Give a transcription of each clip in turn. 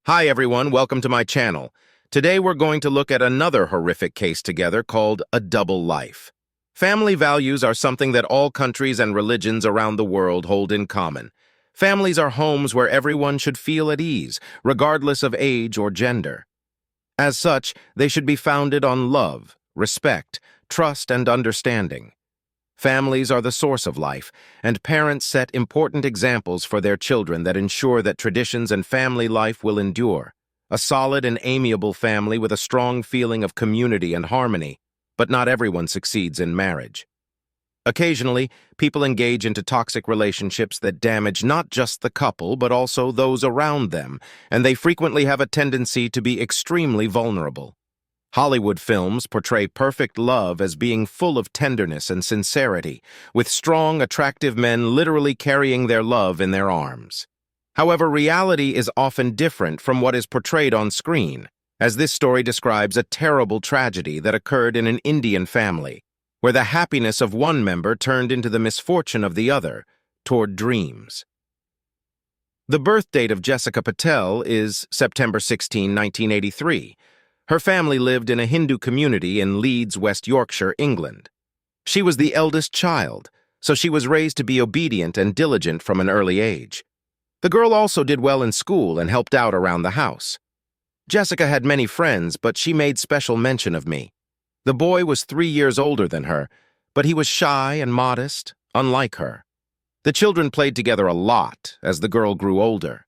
Hi everyone, welcome to my channel. Today we're going to look at another horrific case together called a double life. Family values are something that all countries and religions around the world hold in common. Families are homes where everyone should feel at ease, regardless of age or gender. As such, they should be founded on love, respect, trust, and understanding. Families are the source of life, and parents set important examples for their children that ensure that traditions and family life will endure. A solid and amiable family with a strong feeling of community and harmony, but not everyone succeeds in marriage. Occasionally, people engage into toxic relationships that damage not just the couple, but also those around them, and they frequently have a tendency to be extremely vulnerable. Hollywood films portray perfect love as being full of tenderness and sincerity, with strong, attractive men literally carrying their love in their arms. However, reality is often different from what is portrayed on screen, as this story describes a terrible tragedy that occurred in an Indian family, where the happiness of one member turned into the misfortune of the other, toward dreams. The birth date of Jessica Patel is September 16, 1983. Her family lived in a Hindu community in Leeds, West Yorkshire, England. She was the eldest child, so she was raised to be obedient and diligent from an early age. The girl also did well in school and helped out around the house. Jessica had many friends, but she made special mention of me. The boy was 3 years older than her, but he was shy and modest, unlike her. The children played together a lot as the girl grew older.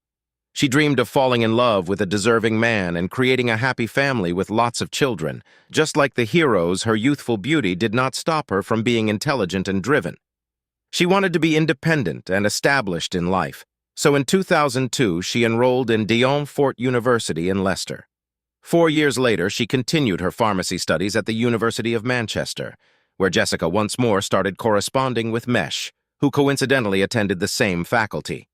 She dreamed of falling in love with a deserving man and creating a happy family with lots of children. Just like the heroes, her youthful beauty did not stop her from being intelligent and driven. She wanted to be independent and established in life, so in 2002 she enrolled in Fort University in Leicester. 4 years later, she continued her pharmacy studies at the University of Manchester, where Jessica once more started corresponding with Mesh, who coincidentally attended the same faculty.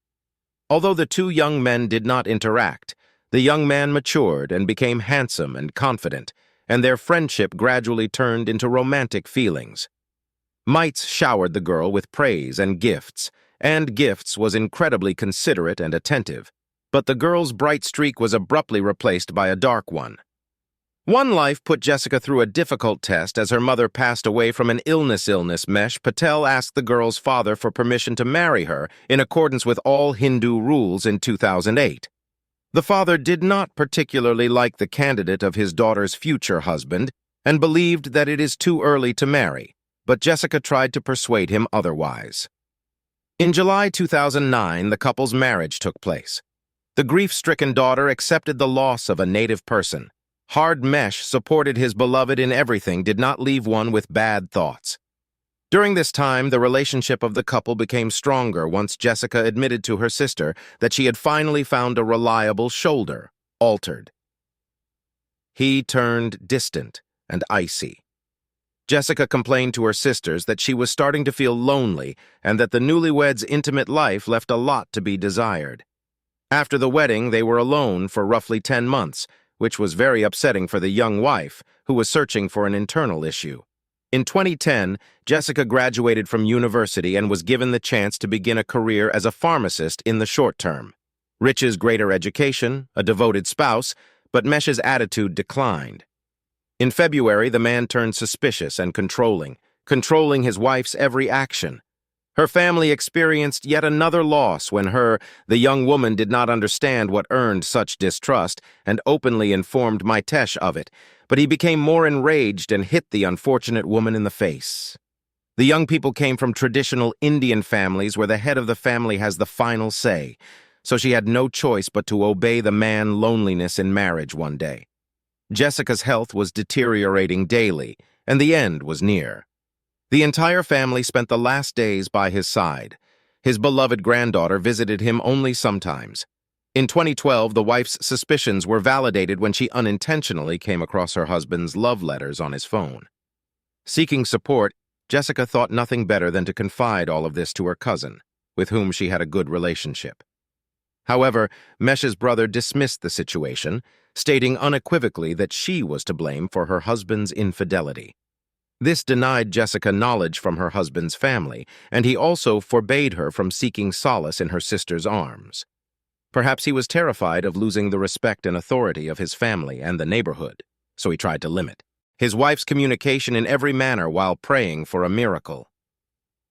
Although the two young men did not interact, the young man matured and became handsome and confident, and their friendship gradually turned into romantic feelings. Mites showered the girl with praise and Gifts was incredibly considerate and attentive, but the girl's bright streak was abruptly replaced by a dark one. One life put Jessica through a difficult test as her mother passed away from an illness. Mesh Patel asked the girl's father for permission to marry her in accordance with all Hindu rules in 2008. The father did not particularly like the candidate of his daughter's future husband and believed that it is too early to marry, but Jessica tried to persuade him otherwise. In July 2009, the couple's marriage took place. The grief-stricken daughter accepted the loss of a native person. Hard Mesh supported his beloved in everything, did not leave one with bad thoughts. During this time, the relationship of the couple became stronger once Jessica admitted to her sister that she had finally found a reliable shoulder, Altered. He turned distant and icy. Jessica complained to her sisters that she was starting to feel lonely and that the newlyweds' intimate life left a lot to be desired. After the wedding, they were alone for roughly 10 months, which was very upsetting for the young wife, who was searching for an internal issue. In 2010, Jessica graduated from university and was given the chance to begin a career as a pharmacist in the short term. Rich's greater education, a devoted spouse, but Mesh's attitude declined. In February, the man turned suspicious and controlling his wife's every action. Her family experienced yet another loss when the young woman, did not understand what earned such distrust and openly informed Mitesh of it, but he became more enraged and hit the unfortunate woman in the face. The young people came from traditional Indian families where the head of the family has the final say, so she had no choice but to obey the man's loneliness in marriage one day. Jessica's health was deteriorating daily, and the end was near. The entire family spent the last days by his side. His beloved granddaughter visited him only sometimes. In 2012, the wife's suspicions were validated when she unintentionally came across her husband's love letters on his phone. Seeking support, Jessica thought nothing better than to confide all of this to her cousin, with whom she had a good relationship. However, Mesh's brother dismissed the situation, stating unequivocally that she was to blame for her husband's infidelity. This denied Jessica knowledge from her husband's family, and he also forbade her from seeking solace in her sister's arms. Perhaps he was terrified of losing the respect and authority of his family and the neighborhood, so he tried to limit his wife's communication in every manner while praying for a miracle.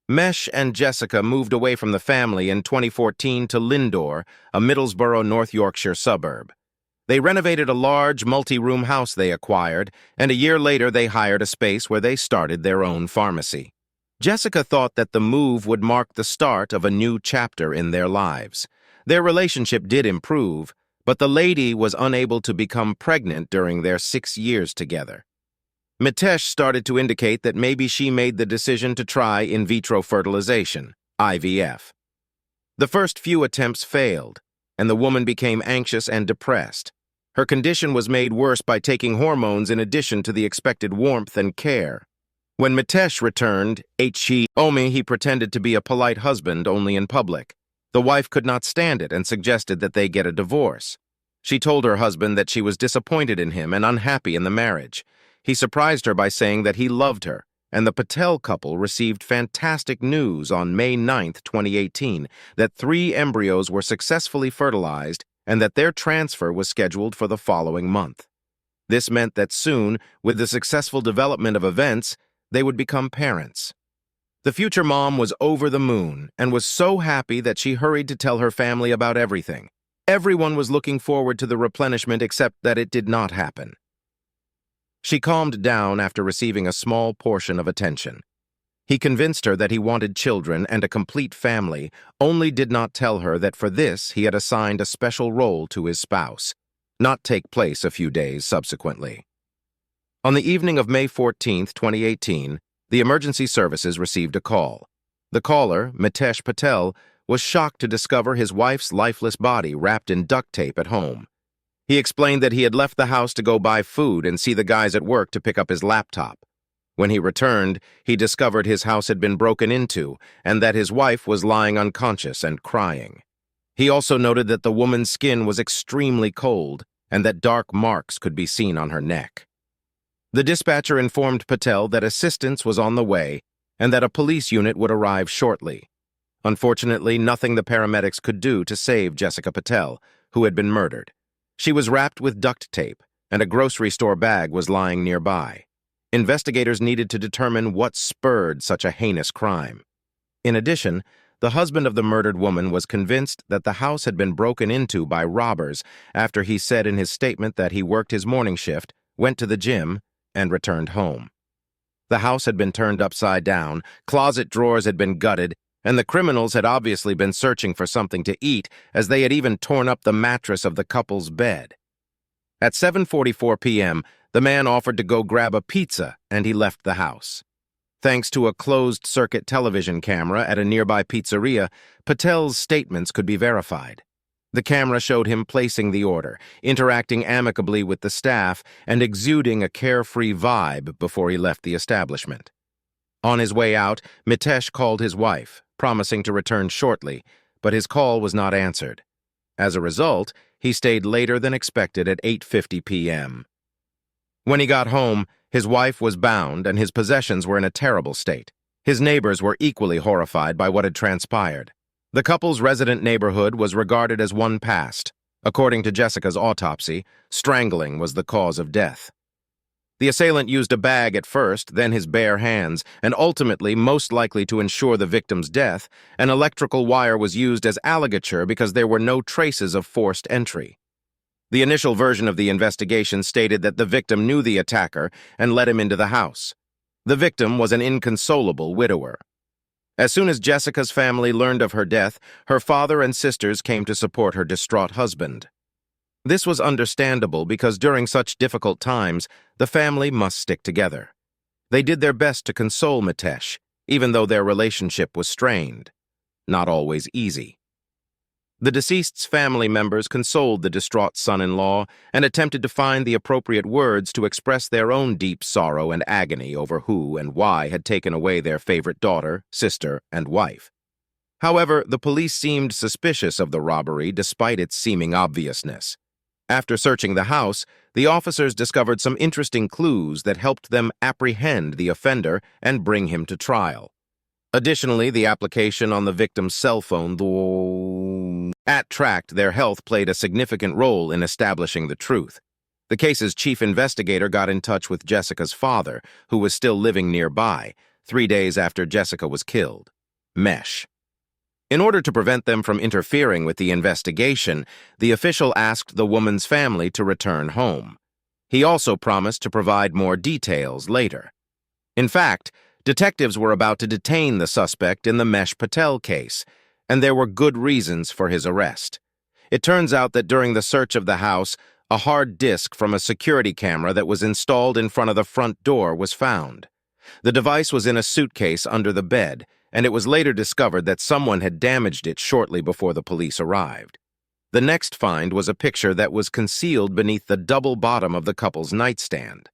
Mesh and Jessica moved away from the family in 2014 to Lindore, a Middlesbrough, North Yorkshire suburb. They renovated a large, multi-room house they acquired, and a year later they hired a space where they started their own pharmacy. Jessica thought that the move would mark the start of a new chapter in their lives. Their relationship did improve, but the lady was unable to become pregnant during their 6 years together. Mitesh started to indicate that maybe she made the decision to try in vitro fertilization, IVF. The first few attempts failed, and the woman became anxious and depressed. Her condition was made worse by taking hormones in addition to the expected warmth and care. When Mitesh returned, he pretended to be a polite husband only in public. The wife could not stand it and suggested that they get a divorce. She told her husband that she was disappointed in him and unhappy in the marriage. He surprised her by saying that he loved her, and the Patel couple received fantastic news on May 9, 2018, that 3 embryos were successfully fertilized and that their transfer was scheduled for the following month. This meant that soon, with the successful development of events, they would become parents. The future mom was over the moon and was so happy that she hurried to tell her family about everything. Everyone was looking forward to the replenishment except that it did not happen. She calmed down after receiving a small portion of attention. He convinced her that he wanted children and a complete family, only did not tell her that for this he had assigned a special role to his spouse, not take place a few days subsequently. On the evening of May 14, 2018, the emergency services received a call. The caller, Mitesh Patel, was shocked to discover his wife's lifeless body wrapped in duct tape at home. He explained that he had left the house to go buy food and see the guys at work to pick up his laptop. When he returned, he discovered his house had been broken into and that his wife was lying unconscious and crying. He also noted that the woman's skin was extremely cold and that dark marks could be seen on her neck. The dispatcher informed Patel that assistance was on the way and that a police unit would arrive shortly. Unfortunately, nothing the paramedics could do to save Jessica Patel, who had been murdered. She was wrapped with duct tape, and a grocery store bag was lying nearby. Investigators needed to determine what spurred such a heinous crime. In addition, the husband of the murdered woman was convinced that the house had been broken into by robbers after he said in his statement that he worked his morning shift, went to the gym, and returned home. The house had been turned upside down, closet drawers had been gutted, and the criminals had obviously been searching for something to eat, as they had even torn up the mattress of the couple's bed. At 7:44 p.m., the man offered to go grab a pizza, and he left the house. Thanks to a closed-circuit television camera at a nearby pizzeria, Patel's statements could be verified. The camera showed him placing the order, interacting amicably with the staff, and exuding a carefree vibe before he left the establishment. On his way out, Mitesh called his wife, promising to return shortly, but his call was not answered. As a result, he stayed later than expected at 8:50 p.m. When he got home, his wife was bound and his possessions were in a terrible state. His neighbors were equally horrified by what had transpired. The couple's resident neighborhood was regarded as one past. According to Jessica's autopsy, strangling was the cause of death. The assailant used a bag at first, then his bare hands, and ultimately, most likely to ensure the victim's death, an electrical wire was used as alligator because there were no traces of forced entry. The initial version of the investigation stated that the victim knew the attacker and let him into the house. The victim was an inconsolable widower. As soon as Jessica's family learned of her death, her father and sisters came to support her distraught husband. This was understandable because during such difficult times, the family must stick together. They did their best to console Mitesh, even though their relationship was strained. Not always easy. The deceased's family members consoled the distraught son-in-law and attempted to find the appropriate words to express their own deep sorrow and agony over who and why had taken away their favorite daughter, sister, and wife. However, the police seemed suspicious of the robbery despite its seeming obviousness. After searching the house, the officers discovered some interesting clues that helped them apprehend the offender and bring him to trial. Additionally, the application on the victim's cell phone At Tract, their health played a significant role in establishing the truth. The case's chief investigator got in touch with Jessica's father, who was still living nearby, 3 days after Jessica was killed. Mesh. In order to prevent them from interfering with the investigation, the official asked the woman's family to return home. He also promised to provide more details later. In fact, detectives were about to detain the suspect in the Mesh Patel case, and there were good reasons for his arrest. It turns out that during the search of the house, a hard disk from a security camera that was installed in front of the front door was found. The device was in a suitcase under the bed, and it was later discovered that someone had damaged it shortly before the police arrived. The next find was a picture that was concealed beneath the double bottom of the couple's nightstand.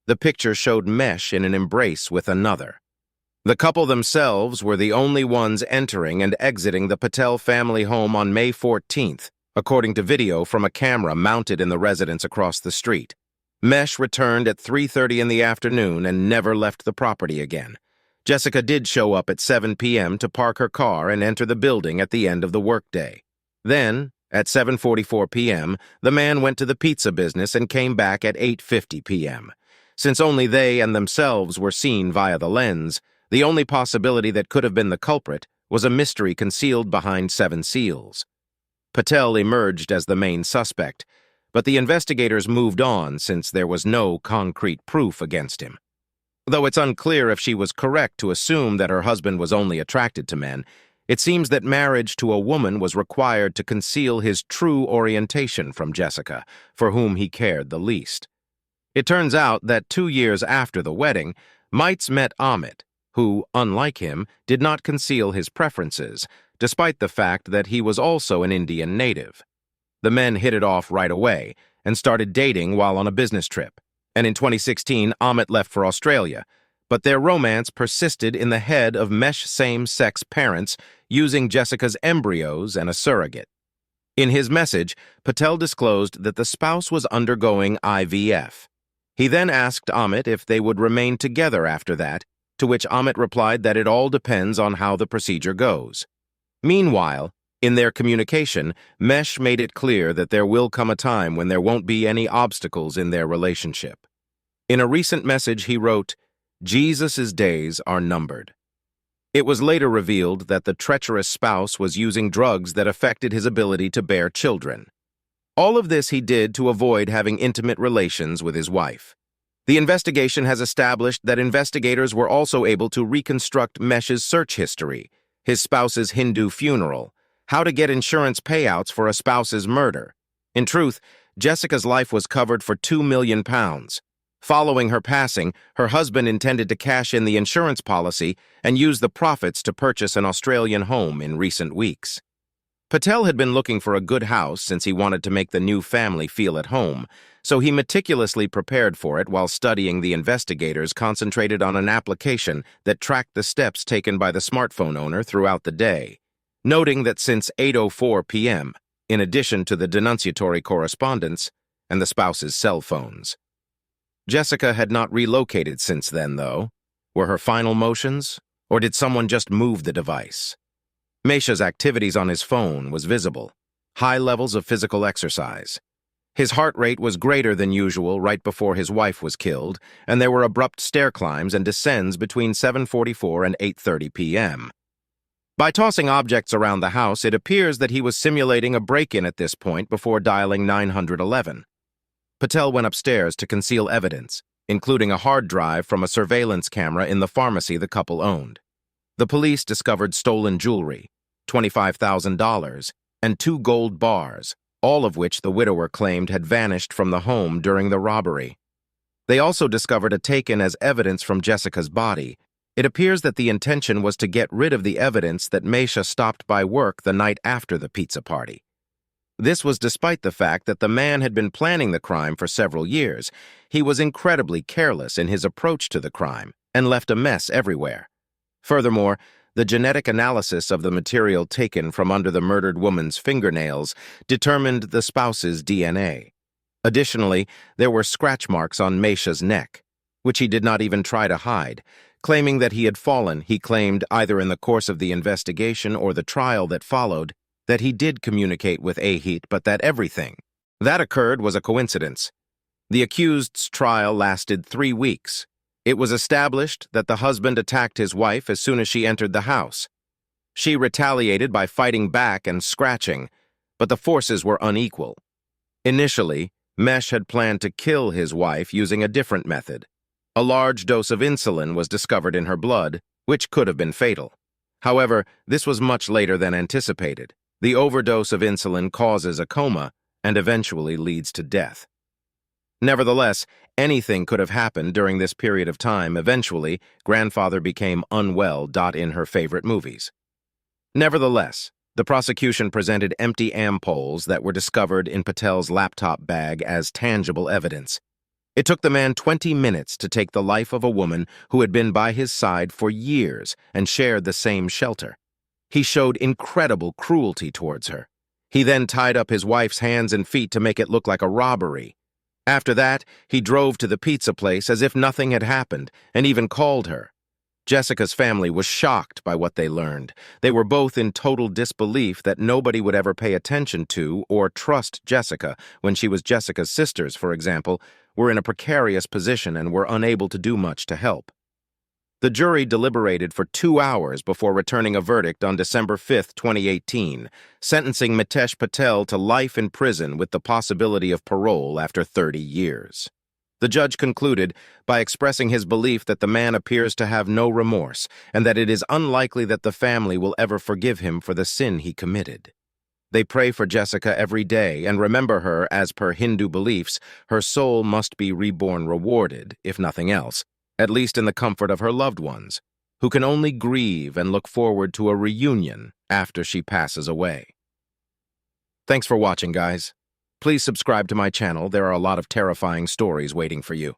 The picture showed Mesh in an embrace with another. The couple themselves were the only ones entering and exiting the Patel family home on May 14th, according to video from a camera mounted in the residence across the street. Mesh returned at 3:30 in the afternoon and never left the property again. Jessica did show up at 7 p.m. to park her car and enter the building at the end of the workday. Then, at 7:44 p.m., the man went to the pizza business and came back at 8:50 p.m. Since only they and themselves were seen via the lens, the only possibility that could have been the culprit was a mystery concealed behind 7 seals. Patel emerged as the main suspect, but the investigators moved on since there was no concrete proof against him. Though it's unclear if she was correct to assume that her husband was only attracted to men, it seems that marriage to a woman was required to conceal his true orientation from Jessica, for whom he cared the least. It turns out that 2 years after the wedding, Mites met Amit, who, unlike him, did not conceal his preferences, despite the fact that he was also an Indian native. The men hit it off right away and started dating while on a business trip. And in 2016, Amit left for Australia, but their romance persisted in the head of Mesh same-sex parents using Jessica's embryos and a surrogate. In his message, Patel disclosed that the spouse was undergoing IVF. He then asked Amit if they would remain together after that, to which Amit replied that it all depends on how the procedure goes. Meanwhile, in their communication, Mesh made it clear that there will come a time when there won't be any obstacles in their relationship. In a recent message, he wrote, "Jesus' days are numbered." It was later revealed that the treacherous spouse was using drugs that affected his ability to bear children. All of this he did to avoid having intimate relations with his wife. The investigation has established that investigators were also able to reconstruct Mesh's search history, his spouse's Hindu funeral, how to get insurance payouts for a spouse's murder. In truth, Jessica's life was covered for £2 million. Following her passing, her husband intended to cash in the insurance policy and use the profits to purchase an Australian home in recent weeks. Patel had been looking for a good house since he wanted to make the new family feel at home, so he meticulously prepared for it while studying. The investigators concentrated on an application that tracked the steps taken by the smartphone owner throughout the day, noting that since 8:04 p.m., in addition to the denunciatory correspondence and the spouse's cell phones. Jessica had not relocated since then, though. Were her final motions, or did someone just move the device? Mesha's activities on his phone was visible, high levels of physical exercise. His heart rate was greater than usual right before his wife was killed, and there were abrupt stair climbs and descends between 7:44 and 8:30 p.m. By tossing objects around the house, it appears that he was simulating a break-in at this point before dialing 911. Patel went upstairs to conceal evidence, including a hard drive from a surveillance camera in the pharmacy the couple owned. The police discovered stolen jewelry, $25,000, and 2 gold bars, all of which the widower claimed had vanished from the home during the robbery. They also discovered a taken as evidence from Jessica's body. It appears that the intention was to get rid of the evidence that Mesha stopped by work the night after the pizza party. This was despite the fact that the man had been planning the crime for several years. He was incredibly careless in his approach to the crime and left a mess everywhere. Furthermore, the genetic analysis of the material taken from under the murdered woman's fingernails determined the spouse's DNA. Additionally, there were scratch marks on Mesha's neck, which he did not even try to hide, claiming that he had fallen, he claimed, either in the course of the investigation or the trial that followed, that he did communicate with Ahit, but that everything that occurred was a coincidence. The accused's trial lasted 3 weeks. It was established that the husband attacked his wife as soon as she entered the house. She retaliated by fighting back and scratching, but the forces were unequal. Initially, Mesh had planned to kill his wife using a different method. A large dose of insulin was discovered in her blood, which could have been fatal. However, this was much later than anticipated. The overdose of insulin causes a coma and eventually leads to death. Nevertheless, anything could have happened during this period of time. Eventually, grandfather became unwell. In her favorite movies. Nevertheless, the prosecution presented empty ampoules that were discovered in Patel's laptop bag as tangible evidence. It took the man 20 minutes to take the life of a woman who had been by his side for years and shared the same shelter. He showed incredible cruelty towards her. He then tied up his wife's hands and feet to make it look like a robbery. After that, he drove to the pizza place as if nothing had happened and even called her. Jessica's family was shocked by what they learned. They were both in total disbelief that nobody would ever pay attention to or trust Jessica when she was Jessica's sisters, for example, were in a precarious position and were unable to do much to help. The jury deliberated for 2 hours before returning a verdict on December 5, 2018, sentencing Mitesh Patel to life in prison with the possibility of parole after 30 years. The judge concluded by expressing his belief that the man appears to have no remorse and that it is unlikely that the family will ever forgive him for the sin he committed. They pray for Jessica every day and remember her as per Hindu beliefs. Her soul must be reborn rewarded, if nothing else, at least in the comfort of her loved ones, who can only grieve and look forward to a reunion after she passes away. Thanks for watching, guys. Please subscribe to my channel. There are a lot of terrifying stories waiting for you.